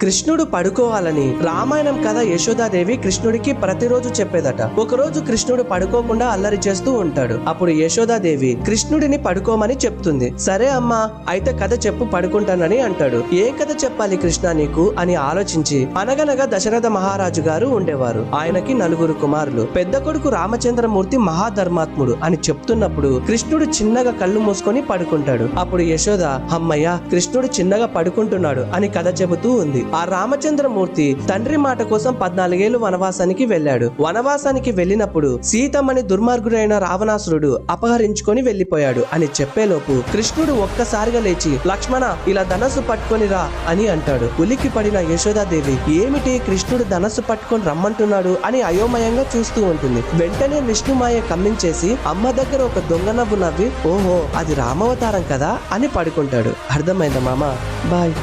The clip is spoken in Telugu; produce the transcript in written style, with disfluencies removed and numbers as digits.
కృష్ణుడు పడుకోవాలని రామాయణం కథ యశోదాదేవి కృష్ణుడికి ప్రతిరోజు చెప్పేదట. ఒకరోజు కృష్ణుడు పడుకోకుండా అల్లరి చేస్తూ ఉంటాడు. అప్పుడు యశోదాదేవి కృష్ణుడిని పడుకోమని చెప్తుంది. సరే అమ్మా, అయితే కథ చెప్పు, పడుకుంటానని అంటాడు. ఏం కథ చెప్పాలి కృష్ణ నీకు అని ఆలోచించి, అనగనగా దశరథ మహారాజు గారు ఉండేవారు. ఆయనకి 4 కుమారులు. పెద్ద కొడుకు రామచంద్రమూర్తి మహాధర్మాత్ముడు అని చెప్తున్నప్పుడు కృష్ణుడు చిన్నగా కళ్ళు మూసుకొని పడుకుంటాడు. అప్పుడు యశోద, అమ్మయ్య, కృష్ణుడు చిన్నగా పడుకుంటున్నాడు అని కథ చెబుతూ ఉంది. ఆ రామచంద్రమూర్తి తండ్రి మాట కోసం 14 ఏళ్లు వనవాసానికి వెళ్ళాడు. వనవాసానికి వెళ్ళినప్పుడు సీతమ్మని దుర్మార్గుడైన రావణాసురుడు అపహరించుకొని వెళ్లిపోయాడు అని చెప్పేలోపు కృష్ణుడు ఒక్కసారిగా లేచి, లక్ష్మణ, ఇలా ధనస్సు పట్టుకొని రా అని అంటాడు. ఉలిక్కి పడిన యశోదాదేవి, ఏమిటి కృష్ణుడు ధనస్సు పట్టుకొని రమ్మంటున్నాడు అని అయోమయంగా చూస్తూ ఉంటుంది. వెంటనే విష్ణుమాయ కమ్మించేసి అమ్మ దగ్గర ఒక దొంగ నవ్వు నవ్వి, ఓహో అది రామవతారం కదా అని పడుకుంటాడు. అర్థమైందా మామ? బాయ్.